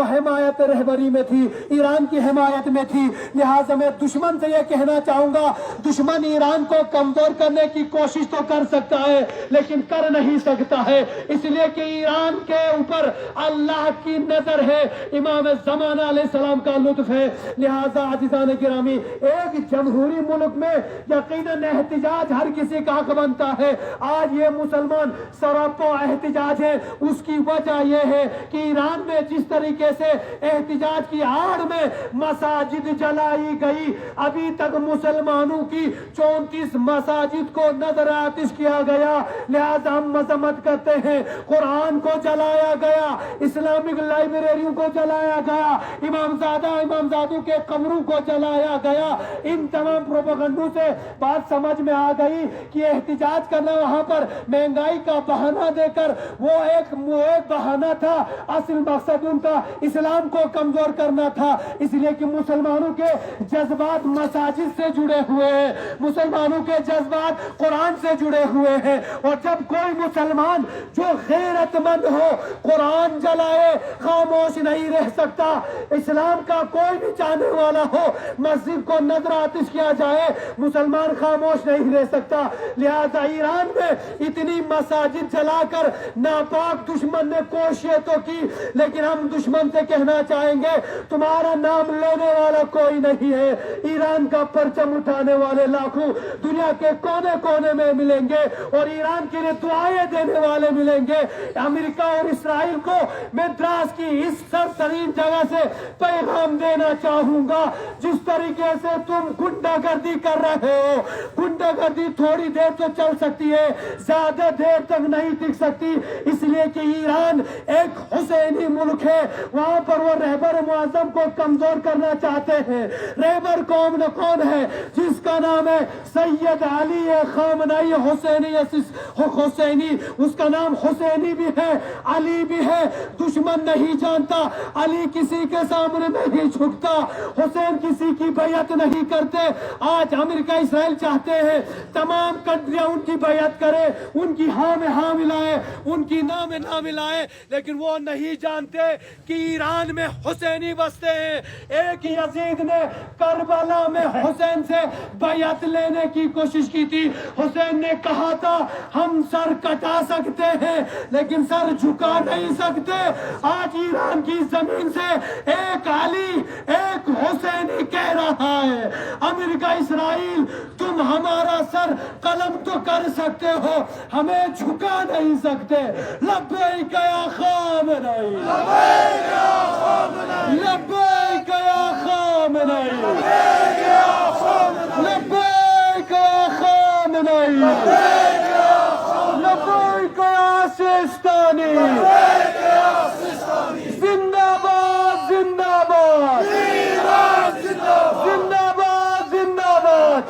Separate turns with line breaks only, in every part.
हिमायत रहबरी में थी, ईरान की हिमायत में थी। लिहाजा मैं दुश्मन से यह कहना चाहूंगा, दुश्मन ईरान को कमजोर करने की कोशिश तो कर सकता है लेकिन कर नहीं सकता है, इसलिए कि ईरान के ऊपर अल्लाह की नजर है, इमाम ज़माना अलैहिस्सलाम का लुत्फ है। लिहाजा अज़ीज़ान गिरामी, एक जमहूरी मुल्क में यकीनन एहतिजाज हर किसी का हक बनता है। आज ये मुसलमान सरापा एहतिजाज है, उसकी वजह यह है कि ईरान में जिस तरीके से एहतिजाज की आड़ में मसाजिद जलाई गई, अभी तक मुसलमानों की 34 मसाजिद को नजर आतिश किया गया। लिहाजा हम मजम्मत करते हैं, कुरान को जलाया गया, इस्लामिक लाइब्रेरियों को जलाया गया, इमामजादों के कब्रों को जलाया गया। इन तमाम प्रोपेगेंडों से बात समझ में आ गई कि एहतिजाज करना वहां पर महंगाई का बहाना देकर वो एक बहाना था, असल मकसद उनका इस्लाम को कमजोर करना था। इसलिए कि मुसलमानों के जज्बात मसाजिद से जुड़े हुए हैं, मुसलमानों के जज्बात कुरान से जुड़े हुए हैं, और जब कोई मुसलमान जो गैरतमंद हो कुरान जलाए, खामोश नहीं रह सकता। इस्लाम का कोई भी चाहने वाला हो, मस्जिद को नजर आतिश किया जाए, मुसलमान खामोश नहीं रह सकता। लिहाजा ईरान में इतनी मसाजिद जलाकर नापाक दुश्मन ने कोशिश तो की, लेकिन हम दुश्मन से कहना चाहेंगे तुम्हारा नाम लेने वाला कोई नहीं है। ईरान का परचम उठाने वाले लाखों दुनिया के कोने कोने में मिलेंगे और ईरान के लिए दुआएं देने वाले मिलेंगे। अमेरिका और इसराइल को मैं द्रास की इस सरतरीन जगह से पैगाम देना चाहूंगा, जिस तरीके से तुम गुंडागर्दी कर रहे हो, गुंडागर्दी थोड़ी देर तो चल सकती है, ज्यादा देर तक नहीं टिक सकती। इसलिए कि ईरान एक हुसैनी मुल्क है, वहां पर वो रहबर मुअज़्ज़म को कमजोर करना चाहते हैं। रहबर कौन है? जिसका नाम है सैयद अली खामनाई हुसैनी, उसका नाम हुसैनी भी है, अली भी है। दुश्मन नहीं जानता, अली किसी के सामने नहीं झुकता, हुसैन किसी की बैयत नहीं करते। आज अमेरिका इसराइल चाहते हैं तमाम कंट्रियां उनकी बैयत करे, उनकी हाँ में हाँ मिलाए, उनकी ना में ना मिलाए, लेकिन वो नहीं जानते कि ईरान में हुसैनी बसते हैं। एक यजीद ने करबला में हुसैन से बैयत लेने की कोशिश की थी। हुसैन ने कहा था हम सर कटा सकते हैं लेकिन सर झुका नहीं सकते। आज ईरान की जमीन से एक अली, एक हुसैनी कह रहा है, अमेरिका इसराइल तुम हमारा सर कलम तो कर सकते हो, हमें झुका नहीं सकते। लब्बैक या खामनई, लब्बैक या खामनई, लब्बैक या खामनई, लब्बैक या खामनई, लब्बैक या सिस्तानी, जिंदाबाद जिंदाबाद, जिंदाबाद जिंदाबाद,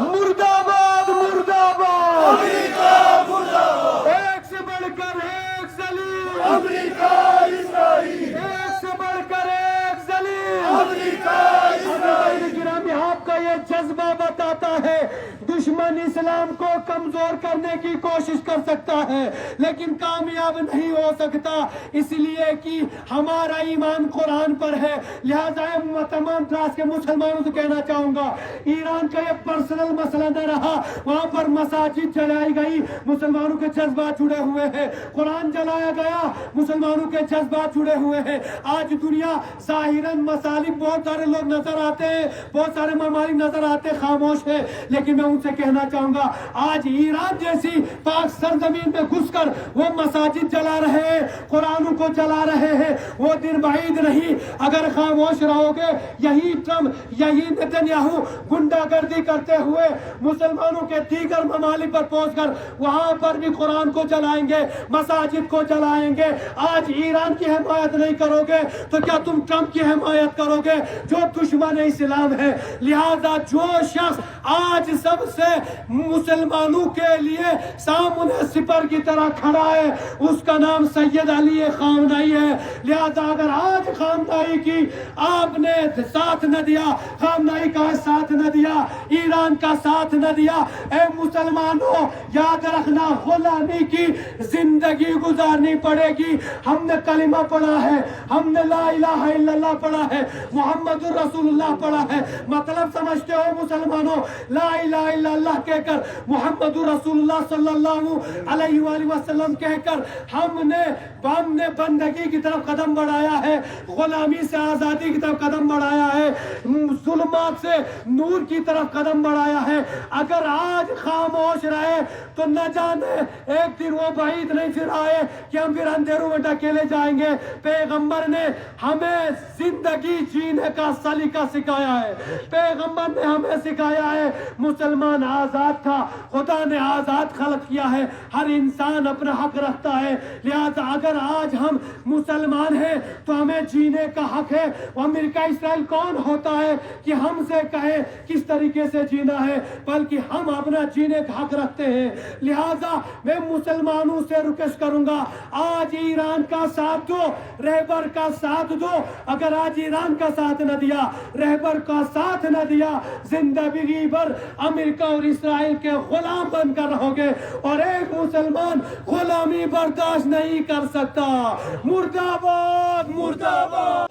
मुर्दाबाद मुर्दाबाद, एक से बढ़कर एक जलील, अमेरिका इसराइल, एक से बढ़कर एक जलील, अमेरिका इसराइल। गिरामी, आपका ये जज्बा बताता है दुश्मन इस्लाम को कमजोर करने की कोशिश कर सकता है लेकिन कामयाब नहीं हो सकता, इसलिए कि हमारा ईमान कुरान पर है। लिहाजा मैं तमाम क्लास के मुसलमानों से कहना चाहूंगा, ईरान का ये पर्सनल मसला न रहा, वहां पर मसाजिद जलाई गई, मुसलमानों के जज्बात जुड़े हुए हैं, कुरान जलाया गया, मुसलमानों के जज्बात जुड़े हुए हैं। आज दुनिया जाहिरन मसालिक बहुत सारे लोग नजर आते हैं, बहुत सारे ममालिक नजर आते हैं, खामोश है, लेकिन मैं उनसे कहना चाहूंगा आज ईरान जैसी पाक सरजमीन में घुसकर वो मसाजिद जला रहे हैं, कुरानों को जला रहे हैं, वो दिन बाइद नहीं। अगर खामोश रहोगे, यही ट्रम्प, यही नेतन्याहू गुंडागर्दी करते हुए मुसलमानों के दीगर ममालिक पर पहुंचकर वहां पर भी कुरान को जलाएंगे, मसाजिद को जलाएंगे। आज ईरान की हिमायत नहीं करोगे तो क्या तुम ट्रम्प की हिमायत करोगे जो दुश्मन इस्लाम है। लिहाजा जो शख्स आज सबसे मुसलमानों के लिए सामने सिपर की तरह खड़ा है, उसका नाम सैयद अली खामनाई है। लिहाजा अगर आज खामनाई की आपने साथ न दिया, खामनाई का साथ न दिया, ईरान का साथ न दिया, ए मुसलमानों याद रखना गुलामी की जिंदगी गुजारनी पड़ेगी। हमने कलिमा पढ़ा है, हमने ला इलाहा इल्लल्लाह पढ़ा है, मुहम्मदुर रसूलुल्लाह पढ़ा है। मतलब समझते हो मुसलमानों, ला इलाहा इल्लल्लाह कहकर, मुहम्मदुर रसूलुल्लाह सल्लल्लाहु अलैहि वसल्लम कहकर हमने बंदगी की तरफ कदम बढ़ाया है, गुलामी से आजादी की तरफ कदम बढ़ाया है, जुल्मात से नूर की तरफ कदम बढ़ाया है। अगर आज खामोश रहे तो न जाने एक दिन वो बाइद नहीं फिर आए कि हम फिर अंधेरों में ढकेले जाएंगे। पैगंबर ने हमें जिंदगी जीने का सलीका सिखाया है, पैगंबर ने हमें सिखाया है। मुसलमान आजाद था, खुदा ने आजाद खलक किया है, हर इंसान अपना हक रखता है। लिहाजा अगर आज हम मुसलमान हैं तो हमें जीने का हक है। अमेरिका इसराइल कौन होता है कि हमसे कहे किस तरीके से जीना है, बल्कि हम अपना जीने का हक रखते हैं। लिहाजा मैं मुसलमानों से रिक्वेस्ट करूंगा, आज ईरान का साथ दो, रहबर का साथ दो। अगर आज ईरान का साथ न दिया, रहबर का साथ न दिया, जिंदगी भर अमेरिका और इसराइल के गुलाम बनकर रहोगे और एक मुसलमान गुलामी बर्दाश्त नहीं कर सकता। मुर्दाबाद मुर्दाबाद।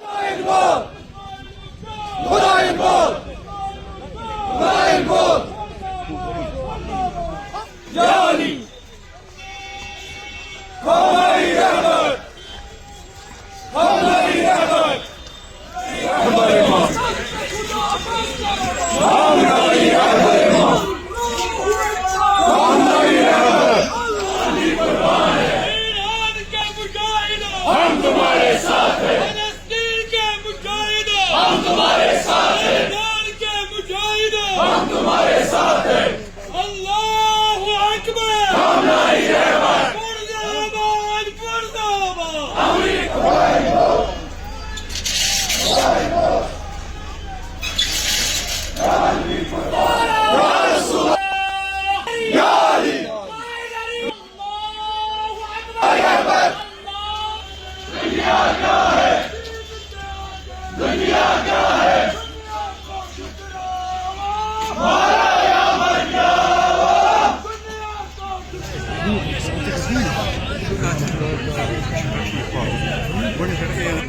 हम तुम्हारे साथ हैं, फलस्तीन के मुजाहिदों हम तुम्हारे साथ हैं, ईरान के मुजाहिदों हम तुम्हारे साथ हैं। अल्लाहु अकबर, हम नहीं रहबर, मुर्दाबाद मुर्दाबाद, अमेरिका
Bueno,